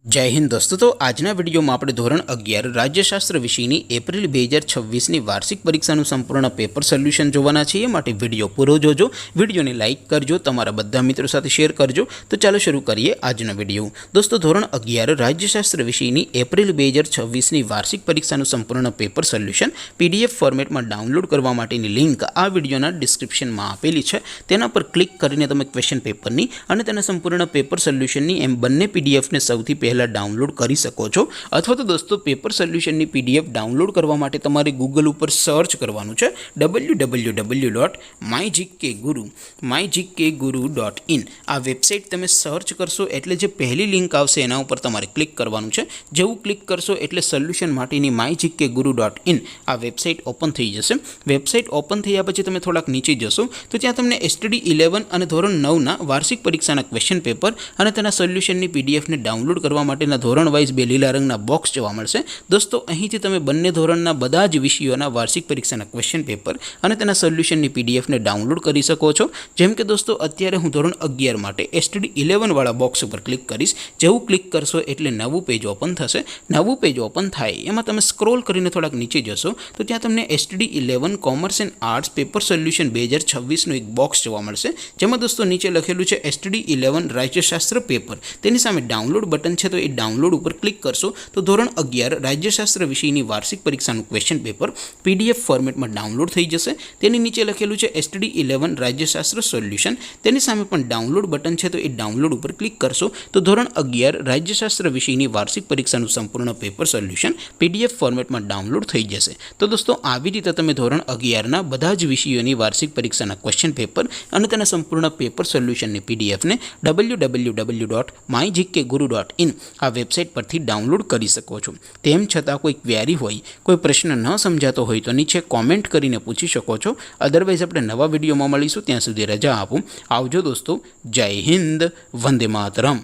जय हिंद दोस्तों। तो आजना विडियो में આપણે ધોરણ 11 રાજ્યશાસ્ત્ર વિષયની એપ્રિલ 2026ની વાર્ષિક પરીક્ષાનું સંપૂર્ણ પેપર સોલ્યુશન જોવાના છીએ। માટે વિડિયો પૂરો જોજો, વિડિયોને લાઈક કરજો, તમારા બધા મિત્રો સાથે શેર કરજો। તો ચાલો શરૂ કરીએ આજનો વિડિયો। દોસ્તો ધોરણ 11 રાજ્યશાસ્ત્ર વિષયની એપ્રિલ 2026ની વાર્ષિક પરીક્ષાનું સંપૂર્ણ પેપર સોલ્યુશન પીડીએફ ફોર્મેટમાં ડાઉનલોડ કરવા માટેની લિંક આ વિડિયોના ડિસ્ક્રિપ્શનમાં આપેલી છે। તેના પર ક્લિક કરીને તમે ક્વેશ્ચન પેપરની અને તેના સંપૂર્ણ પેપર સોલ્યુશનની એમ બંને પીડીએફને સૌથી डाउनलॉड કરી શકો છો। અથવા તો દોસ્તો પેપર સોલ્યુશનની પીડીએફ ડાઉનલોડ કરવા માટે તમારે ગૂગલ ઉપર સર્ચ કરવાનું છે www.mygkguru.in। આ વેબસાઇટ તમે સર્ચ કરશો એટલે જે પહેલી લિંક આવશે એના ઉપર તમારે ક્લિક કરવાનું છે। જેવું ક્લિક કરશો એટલે સોલ્યુશન માટેની mygkguru.in આ વેબસાઇટ ઓપન થઈ જશે। વેબસાઇટ ઓપન થયા પછી તમે થોડાક નીચે જશો તો ત્યાં તમને STD 11 અને ધોરણ 9ના વાર્ષિક પરીક્ષાના ક્વેશ્ચન પેપર અને તેના સોલ્યુશનની પીડીએફને ડાઉનલોડ કરવા માટેના ધોરણ વાઇઝ બે લીલા રંગના બોક્સ જોવા મળશે। દોસ્તો અહીંથી તમે બંને ધોરણના બધા જ વિષયોના વાર્ષિક પરીક્ષાના ક્વેશ્ચન પેપર અને તેના સોલ્યુશનની પીડીએફને ડાઉનલોડ કરી શકો છો। જેમ કે દોસ્તો અત્યારે હું ધોરણ 11 માટે STD 11 વાળા બોક્સ ઉપર ક્લિક કરીશ। જેવું ક્લિક કરશો એટલે નવું પેજ ઓપન થશે। નવું પેજ ઓપન થાય એમાં તમે સ્ક્રોલ કરીને થોડાક નીચે જશો તો ત્યાં તમને STD 11 commerce and arts paper solution 2026નું એક બોક્સ જોવા મળશે। જેમાં દોસ્તો નીચે લખેલું છે STD 11 રાજ્યશાસ્ત્ર પેપર, તેની સામે ડાઉનલોડ બટન છે। તો એ ડાઉનલોડ ઉપર ક્લિક કરશો તો ધોરણ 11 રાજ્યશાસ્ત્ર વિષયની વાર્ષિક પરીક્ષાનું ક્વેશ્ચન પેપર પીડીએફ ફોર્મેટમાં ડાઉનલોડ થઈ જશે। તેની નીચે લખેલું છે STD 11 રાજ્યશાસ્ત્ર સોલ્યુશન, તેની સામે પણ ડાઉનલોડ બટન છે। તો એ ડાઉનલોડ ઉપર ક્લિક કરશો તો ધોરણ 11 રાજ્યશાસ્ત્ર વિષયની વાર્ષિક પરીક્ષાનું સંપૂર્ણ પેપર સોલ્યુશન પીડીએફ ફોર્મેટમાં ડાઉનલોડ થઈ જશે। તો દોસ્તો આવી રીતે તમે ધોરણ 11ના બધા જ વિષયોની વાર્ષિક પરીક્ષાના ક્વેશ્ચન પેપર અને તેના સંપૂર્ણ પેપર સોલ્યુશનની પીડીએફને www.mygkguru.in આ વેબસાઇટ પરથી ડાઉનલોડ કરી શકો છો। તેમ છતાં કોઈ ક્વેરી હોય, કોઈ પ્રશ્ન ન સમજાતો હોય તો નીચે કોમેન્ટ કરીને પૂછી શકો છો। અદરવાઇઝ આપણે નવા વિડીયોમાં મળીશું, ત્યાં સુધી રજા આપો। આવજો દોસ્તો, જય હિન્દ, વંદે માતરમ।